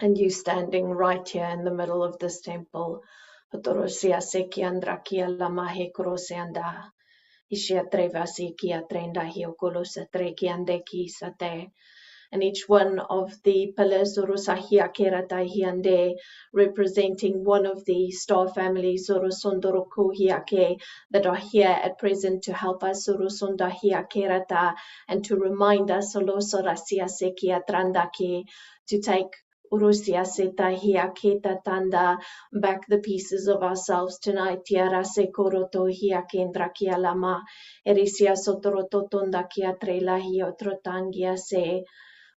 and you standing right here in the middle of this temple. Otorosia sekiandra kia lamahe kroseanda. Ishia trevasi kia trenda hiokolosa trekiande kisate. and each one of the pillars Urusahia Keratahiande representing one of the star families Urusondorokuhiake that are here at present to help us Urusundahia Kerata and to remind us Olosorasia Sekia Trandake to take Urusia Setahia Keta Tanda back the pieces of ourselves tonight. Tiara Sekoroto Hia Kendra Kia Lama Erisia Sotoroto Tonda Kia Trela Hio Trotangia Se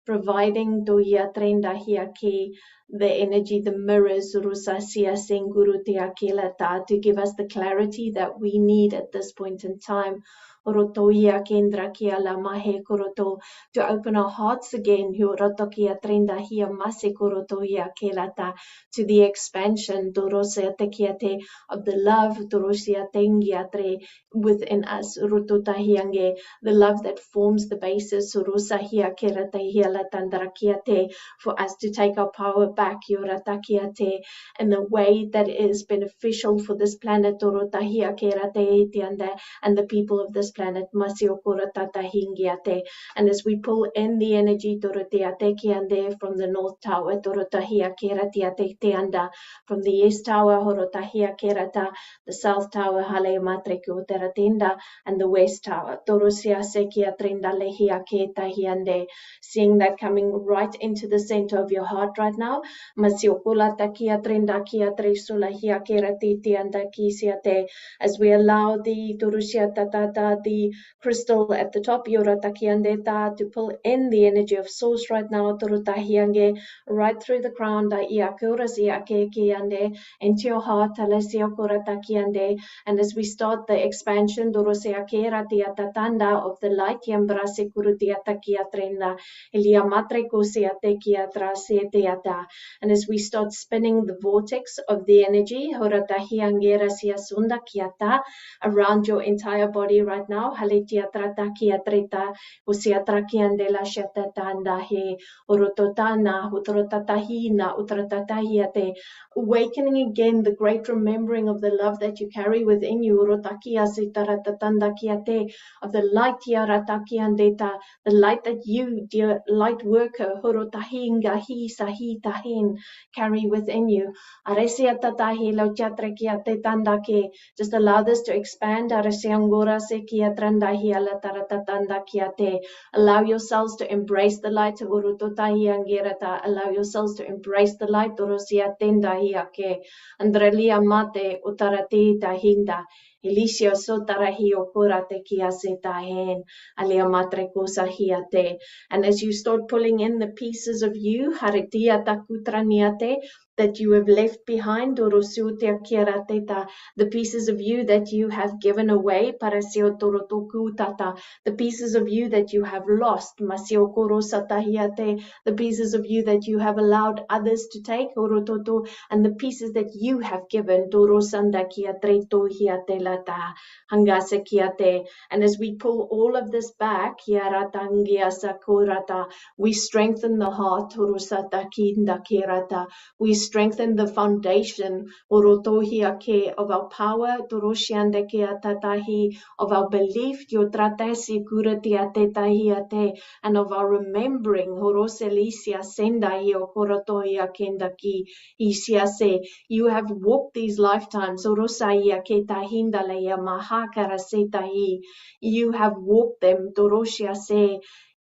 providing Doya Trenda Hiaki the energy, the mirrors, Rusasia Senguru Teakilata, to give us the clarity that we need at this point in time. Rotoia Kendra Kia Lamahe Koroto, to open our hearts again, Rotokia Trenda Hia Mase Korotoia Kelata, to the expansion, Dorosia Tekiate, of the love, Dorosia Tengiatre, within us, Rutotahiange, the love that forms the basis, Rusahia Kerata Hia Latandrakiate, for us to take our power back, Yoratakiate, in a way that is beneficial for this planet, Dorotahia Kerate Tianda, and the people of this planet, Masio Koratata Hingiate. And as we pull in the energy, Doroteate Kiande, from the North Tower, Dorotahia Keratiate Tianda, from the East Tower, Horotahia Kerata, the South Tower, Hale Matreko Teratenda, and the West Tower, Dorosia Sekia Trenda Lehia Keta Hiande, seeing that coming right into the center of your heart right now. Masiokola Takia Trenda Kia Tresula Hia Keratiti and Kisiate, as we allow the Dorusia Tatata, the crystal at the top, Yora Takiandeta, to pull in the energy of source right now, Torutahiange, right through the crown, Da Iakuras Iake Kiande, into your heart, Alessio Koratakiande, and as we start the expansion, Dorosia Kera Tiatatanda of the light, Yambrase Kurutia Takia Trenda, Elia Matre Kosia Tekia Trase Teata. And as we start spinning the vortex of the energy, Horatahiangera Siasunda Kiata, around your entire body right now, Haletia Trata Kia Treta, Usiatrakiandela Shatatanda He, Urototana, Utrotatahina, Utratatahiate, awakening again the great remembering of the love that you carry within you, Urotakia Sitaratatanda Kiate, of the light Yaratakiandeta, the light that you, dear light worker, Horotahinga Hi Sahitahin, carry within you. Aresia Tatahi Lauchatrekia Tetandake. Just allow this to expand. Aresiangora Sekia Trandahi Alataratanda Kiate. Allow yourselves to embrace the light. Urutotahi Angerata. Allow yourselves to embrace the light. Dorosia Tendahiake. Andrelia Mate Utarati Tahinda. Elisio Sotarahi Okurate Kiasetahen. Alia Matre Kosahiate. And as you start pulling in the pieces of you, Haritia Takutraniate, that you have left behind, Dorosutia Kirateta, the pieces of you that you have given away, Parasio Torotokutata, the pieces of you that you have lost, Masio Korosatahiate, the pieces of you that you have allowed others to take, Orototo, and the pieces that you have given, Dorosanda Kiatreto Hiatelata, Hangase Kiate. And as we pull all of this back, Yaratangia Sakurata, we strengthen the heart, Urusata Kinda Kirata, we strengthen the foundation, Orotohiake, of our power, Doroshiandekea Tatahi, of our belief, Yotratesi Kuratia Tetahiate, and of our remembering, Horoselisia Sendai Okorotoya Kendaki, Isiase. You have walked these lifetimes, Orosaya Ketahindalaya Mahakara Setahi. You have walked them, Doroshiase.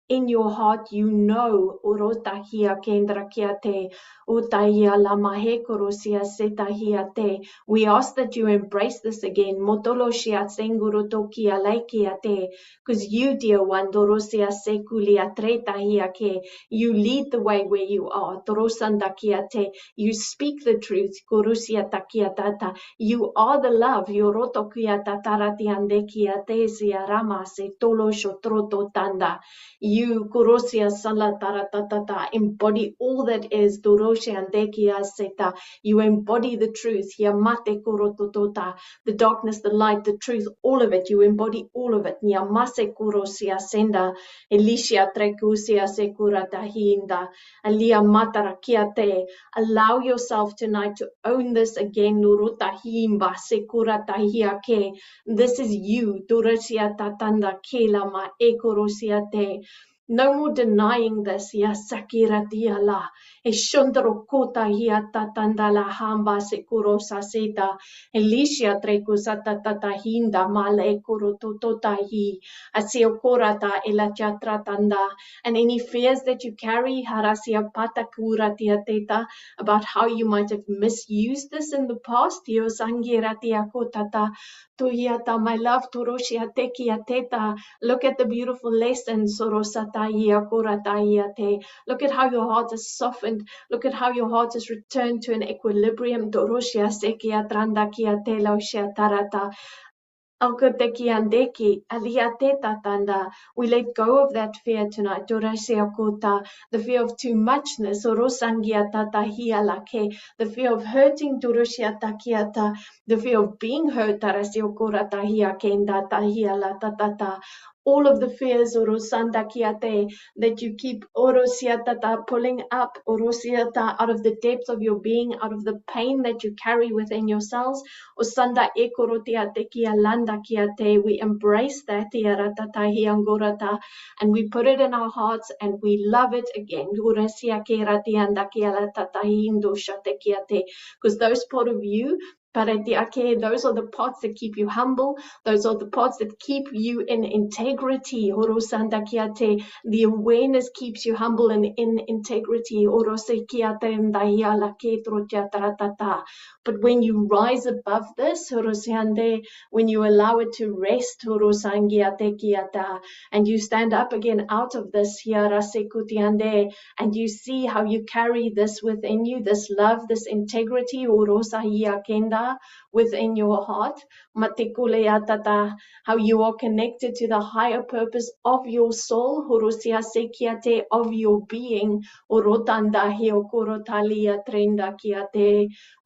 In your heart, you know, Urotahia Kendrakiate, Utahia Lamahekorosia Setahiate. We ask that you embrace this again, Motoloshia Sengurotokia Laikiate, because you, dear one, Dorosia Sekulia Tretahiake, you lead the way where you are, Dorosandakiate, you speak the truth, Kurusia Takiatata, you are the love, Yorotokia Tataratiandekiate Siarama Setolo Shotroto Tanda. You, Kurosia Salataratata, embody all that is Dorosia Dekia Seta. You embody the truth, Yamate Kurototota, the darkness, the light, the truth, all of it. You embody all of it. Yamase Kurosia Senda, Elicia Trekusia Sekurata Hinda, Alia Matarakiate. Allow yourself tonight to own this again, Nuruta Himba Sekurata Hiake. This is you, Dorosia Tatanda Kelama Ekorosiate. No more denying this. Ya sakira diala. E shondro kota hia tatandala hamba sekuro saseta. Elisha treku satatata hinda male kuro totota hi. Asio korata elacha tratanda. And any fears that you carry, harasia patakura tiateta, about how you might have misused this in the past. Yo sangira tiakotata. Tuhiata, my love, Turoshia tekiateta. Look at the beautiful lessons. Sorosataia korataiate. Look at how your heart is softened. Look at how your heart is returned to an equilibrium. Doroshia sekia trandakiatela tarata. Alkoteki andeki, aliateta tanda. We let go of that fear tonight. Dorasiakota, the fear of too muchness. Orosangiatata hialake, the fear of hurting. Dorosiatakiata, the fear of being hurt. Tarasiokora hiakenda tahialatatata. All of the fears orosandakiate that you keep orosiatata pulling up orosiata out of the depths of your being, out of the pain that you carry within yourselves. Osanda ekorotiate kia landa kiate. We embrace that tiaratata hiangorata, and we put it in our hearts and we love it again. Gurasia keratianda kia latata hindo shate kiate. Because those part of you, paretiake, those are the parts that keep you humble. Those are the parts that keep you in integrity. Orosanda kiate. The awareness keeps you humble and in integrity. Orose kiate ndahiala ketro tiataratata. But when you rise above this, when you allow it to rest, and you stand up again out of this, and you see how you carry this within you, this love, this integrity, within your heart, how you are connected to the higher purpose of your soul, of your being.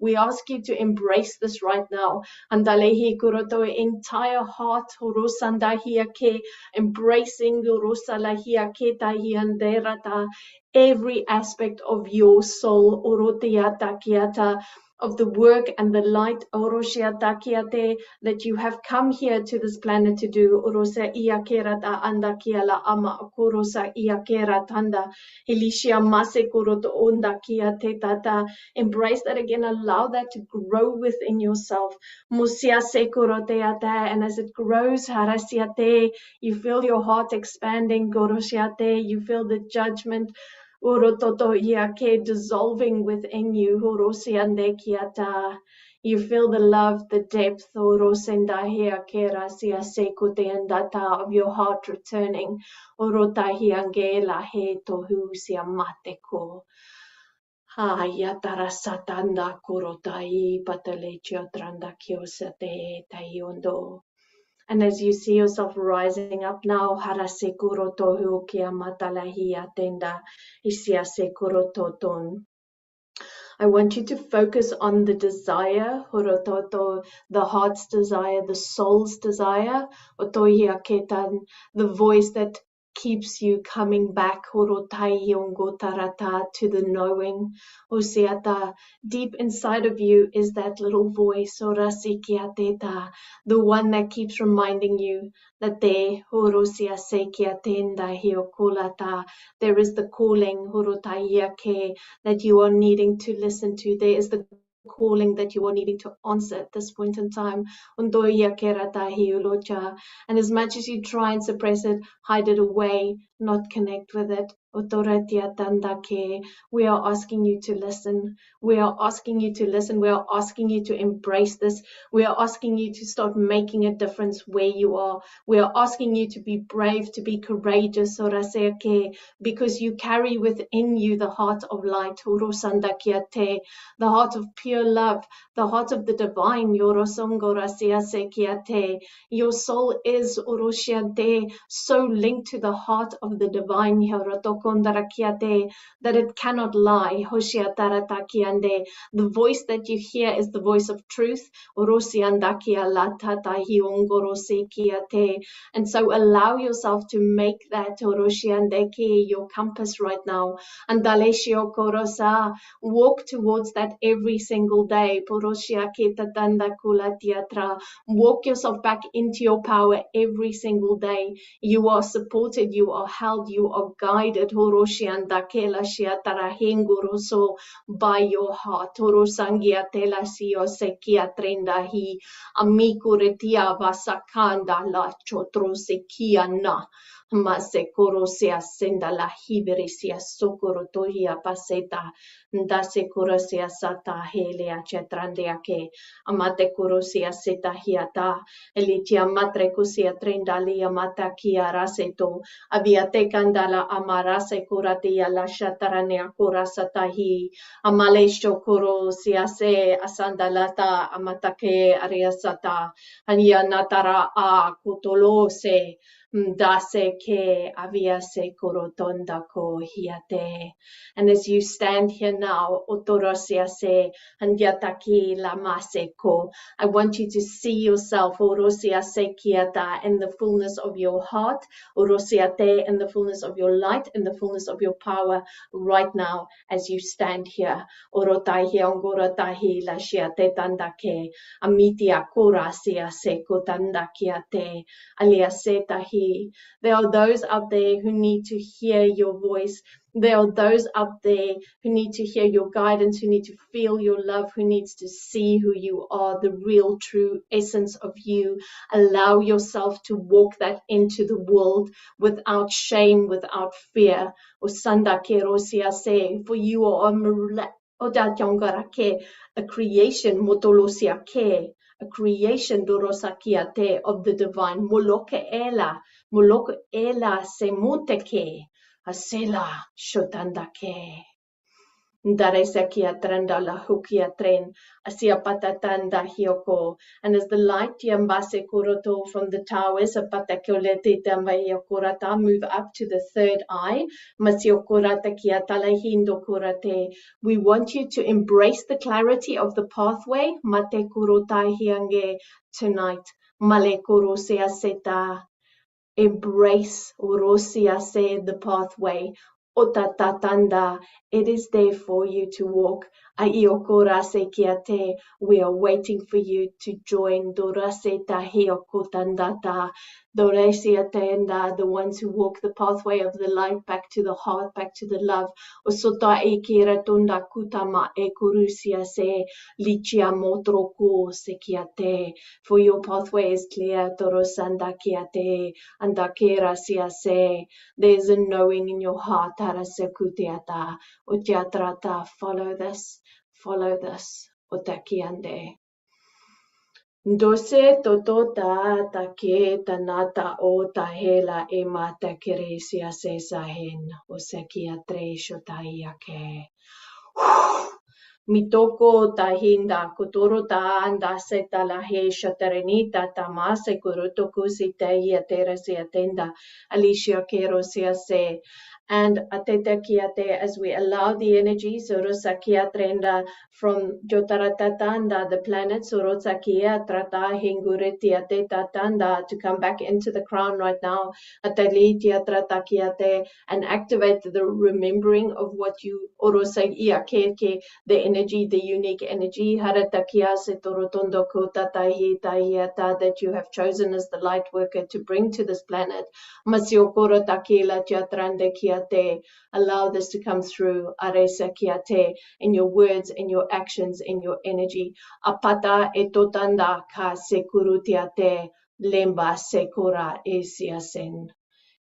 We ask you to embrace this right now. Andalehi kuroto entire heart hurusandahiake, embracing urusalahiake tahianderata, every aspect of your soul urotiatakiata, of the work and the light oroshiatakiate that you have come here to this planet to do. Urosa iakerata andakiala ama kurosa iakeratanda. Elishia masekuroto ondakiate tata. Embrace that again. Allow that to grow within yourself. Musia sekoroteata, and as it grows, harasiate, you feel your heart expanding. Goroshiate, you feel the judgment. Urototo iake dissolving within you. Urosiande kiata. You feel the love, the depth, urosendahia kerasia sekuteandata of your heart returning. Urotahiangela he tohusia mateko. Yatara satanda korotai patalechio tranda kiosate taiondo. And as you see yourself rising up now, harase kurotohu kia matalahi atenda isia se kurototon. I want you to focus on the desire, horototo, the heart's desire, the soul's desire, otohiaketan, the voice that keeps you coming back, horotaiongotarata, to the knowing. Osiata, deep inside of you is that little voice, orasikiateta, the one that keeps reminding you that there, horosiasekiatenda hiokulata, there is the calling, horotaiake, that you are needing to listen to. There is the calling that you are needing to answer at this point in time. And as much as you try and suppress it, hide it away, not connect with it, we are asking you to listen. We are asking you to listen. We are asking you to embrace this. We are asking you to start making a difference where you are. We are asking you to be brave, to be courageous, because you carry within you the heart of light, the heart of pure love, the heart of the divine. Your soul is so linked to the heart of the divine, that it cannot lie. The voice that you hear is the voice of truth. And so allow yourself to make that your compass right now. And walk towards that every single day. Walk yourself back into your power every single day. You are supported, you are held, you are guided, Horoshiandakela Shiatarahengoroso, by your heart. Horosangiatela Sio Sekia Trendahi, Amikuretia Vasakanda La Chotrosekia Na. Masekorosia senda la hiberisia sokorotoria paseta ndase korosia sata helea chetrandea ke amate korosia seta hiata elitia matre kusia trendalia mata kia raseto aviate kandala amarase kuratia la shataranea korasatahi amalesho korosia se asandalata amatake ariasata ania natara a kutolose Dase ke avia se korotonda ko hiate. And as you stand here now, otorosia se handiataki lamase ko. I want you to see yourself, orosia se kiata, in the fullness of your heart, orosia te, in the fullness of your light, in the fullness of your power, right now as you stand here. Orotai hiongorotahi la shiate tandake, amitia korasia se kotandakiate. There are those out there who need to hear your voice. There are those out there who need to hear your guidance, who need to feel your love, who needs to see who you are, the real, true essence of you. Allow yourself to walk that into the world without shame, without fear. For you are a creation, a creation dorosakiate of the divine. Moloke ela semuteke, asela shotandake. Daresakia trandala hukia tren, asia patatanda hioko. And as the light yambase kuroto from the towers of patakolete tambaya kurata move up to the third eye, masio kurata kia talahindo kurate. We want you to embrace the clarity of the pathway, mate kurota hiange tonight. Male kurosea seta. Embrace Orosia said the pathway. Otatatanda, it is there for you to walk. Aiokora sekiate, we are waiting for you to join Doraseta hiokotandata. Doresia tenda, the ones who walk the pathway of the light back to the heart, back to the love. Osota ekira tunda kutama ekurusia se lichia motroko sekiate. For your pathway is clear, Torosanda kiate. Andakera siase, there's a knowing in your heart, tarasekutiata, utiatrata, follow this, otakiande. Dose totota take tanata o tahela ema takere siase sahin, osekiatre shotaiake. Mitoko tahinda kutoro ta anda seta la he shaterenita tamase kuruto kusite yaterasi atenda alicia kero se. And atete kiate, as we allow the energy sorosakia trenda from Jotaratatanda, the planet Sorosakia Trata Hinguritia Tatanda, to come back into the crown right now, Atalitia Tratakiate, and activate the remembering of what you Orosagia Keke, the energy, the unique energy, Haratakia Setorotondo Kotatahi Tahiata, that you have chosen as the light worker to bring to this planet. Masiokoro Takila Jatrande Kiate, allow this to come through Aresa Kiate in your words, in your actions, in your energy. Apata etotanda ka sekurutiate lemba sekura esiasen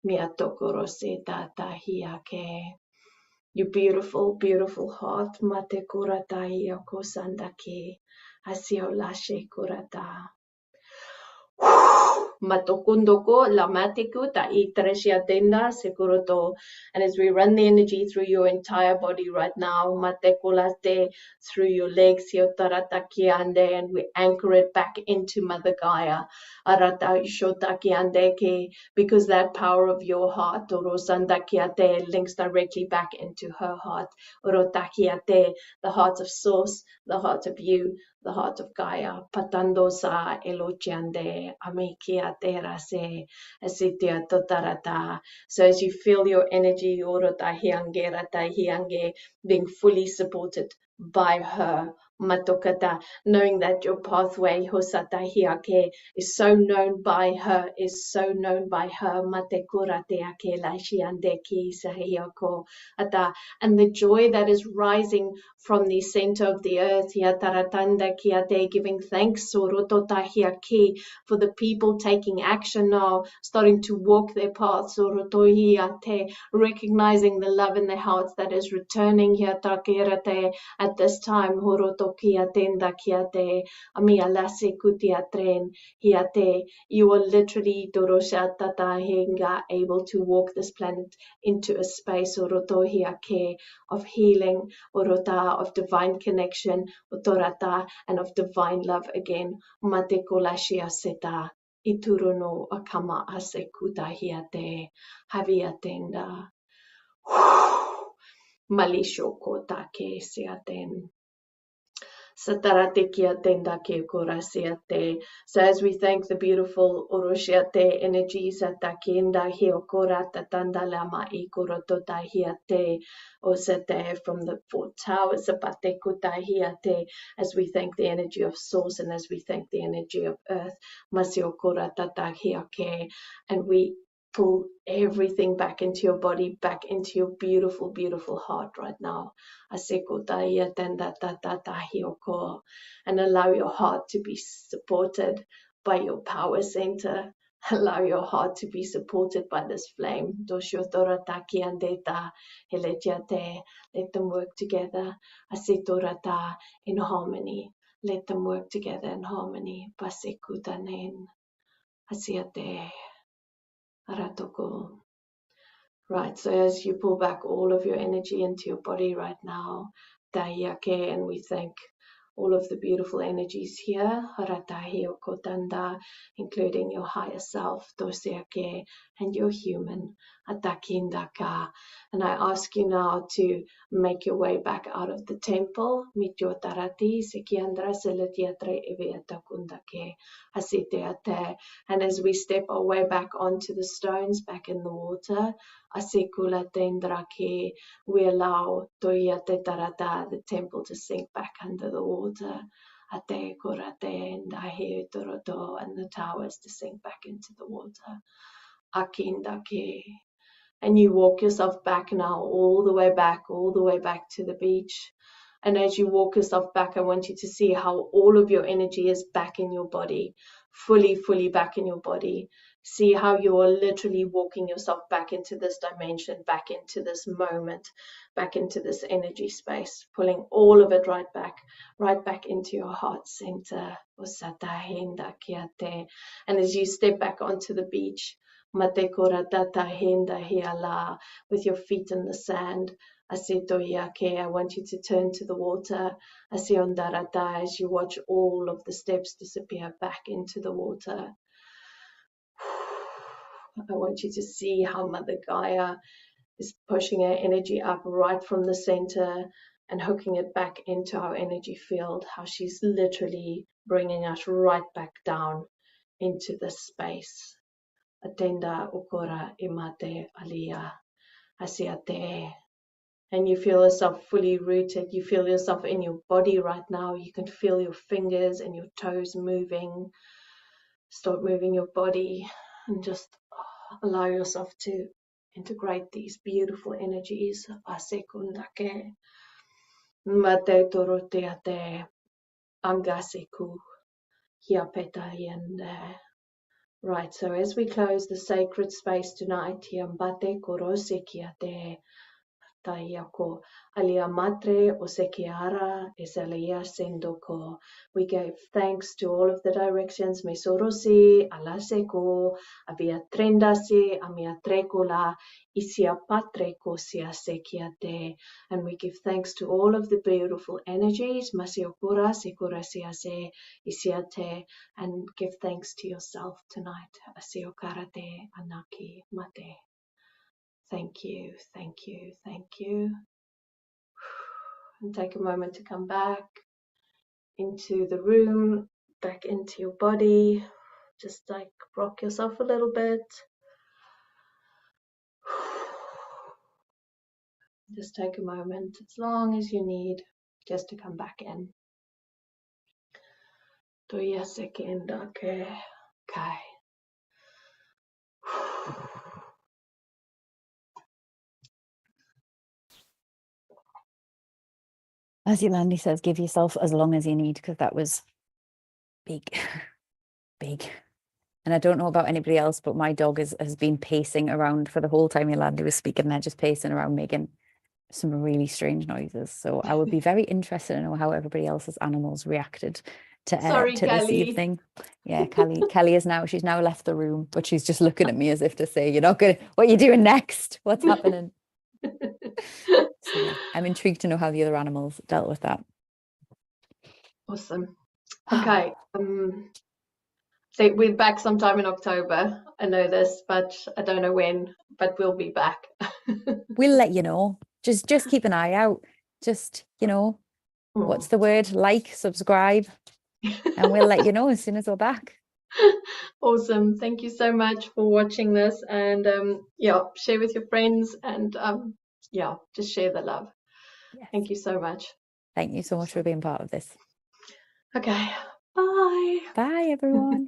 miatokoro setata hiake. You beautiful, beautiful heart, mate kurata hiako sandake asio lashe kurata. Matokundoko lamatiku ta itresia tenda sekuroto. And as we run the energy through your entire body right now, matekolate through your legs, yotaratakiande, and we anchor it back into Mother Gaia, arata shotakiandeke, because that power of your heart, orosandakiate, links directly back into her heart, orotakiate, the heart of Source, the heart of you, the heart of Gaia, patandosa elochiande, amikia terase, asitia totarata. So as you feel your energy, orota hiange, rata hiange, being fully supported by her. Matokata, knowing that your pathway hosatahiake is so known by her, Matekurate lashiandeki sahiako ata, and the joy that is rising from the center of the earth, hiataratanda kiate, giving thanks sorototahiaki for the people taking action now, starting to walk their paths, sorotohiate, recognizing the love in their hearts that is returning hiatakirate at this time. Horotokia tenda kiate, amia lase kutia tren hiate. You are literally dorosha tata henga, able to walk this planet into a space orotohiake of healing, orota of divine connection, otorata, and of divine love again. Matekolashia seta. Ituruno akama asekuta hiate, haviatenda. Malisho kota ke seaten. Sataratekia tenda ke korasiate. So as we thank the beautiful Oroshiate energies at Takinda Hiokora Tatanda Lama Ikorotota Hiate Osete from the four towers Sapatekuta Hiate, as we thank the energy of source and as we thank the energy of earth, Masiokora Tata Hiake, and we pull everything back into your body, back into your beautiful, beautiful heart right now. And allow your heart to be supported by your power center. Allow your heart to be supported by this flame. Let them work together in harmony. Let them work together in harmony. Right, so as you pull back all of your energy into your body right now, Tahiake, and we thank all of the beautiful energies here, Haratahi Okotanda, including your higher self, Dosiake, and your human, Atakindaka. And I ask you now to make your way back out of the temple, Mityotarati, Sikiandra Seletiatre Eviatakundake, Asiteate. And as we step our way back onto the stones, back in the water, Asikula Tendrake, we allow Toya Tetarata, the temple, to sink back under the water. Ate Korate and Ahe Toroto, and the towers to sink back into the water. Akindake. And you walk yourself back now, all the way back to the beach. And as you walk yourself back, I want you to see how all of your energy is back in your body, fully back in your body. See how you are literally walking yourself back into this dimension, back into this moment, back into this energy space, pulling all of it right back into your heart center. And as you step back onto the beach, with your feet in the sand, I want you to turn to the water. As you watch all of the steps disappear back into the water. I want you to see how Mother Gaia is pushing her energy up right from the center and hooking it back into our energy field, how she's literally bringing us right back down into this space. Atenda ukora imate alia asiate. And you feel yourself fully rooted. You feel yourself in your body right now. You can feel your fingers and your toes moving. Start moving your body and just allow yourself to integrate these beautiful energies. Asekundake, mate toroteate, angaseku, hiapeta yende. Right, so as we close the sacred space tonight, hiambate korosekiate, Tayako Alia Matre Osekiara Esalia Sendoko. We gave thanks to all of the directions, Mesorosi, Alaseko, Avia Trendasi, Amia Trekula, Isia Patreko Sia Sekiate. And we give thanks to all of the beautiful energies, Masiokura, Sekura Siase, Isiate, and give thanks to yourself tonight, Asiokarate Anaki Mate. Thank you, thank you, thank you. And take a moment to come back into the room, back into your body. Just like rock yourself a little bit. Just take a moment, as long as you need. just to come back in. 2 sekunder. Okay. As Yolandi says, give yourself as long as you need, because that was big, big. And I don't know about anybody else, but my dog has been pacing around for the whole time Yolandi was speaking. They're just pacing around, making some really strange noises. So I would be very interested to know how everybody else's animals reacted to Sorry, to this Kelly. evening. Yeah, Kelly is now, she's now left the room, but she's just looking at me as if to say, you're not good. What are you doing next? What's happening? So yeah, I'm intrigued to know how the other animals dealt with that. Awesome. Okay. So we're back sometime in October. I know this, but I don't know when, but we'll be back. We'll let you know. Just keep an eye out. Just, what's the word? Like, subscribe, and we'll let you know as soon as we're back. Awesome. Thank you so much for watching this, and yeah, share with your friends, and yeah, just share the love. Yes. Thank you so much. Thank you so much for being part of this. Okay. Bye. Bye, everyone.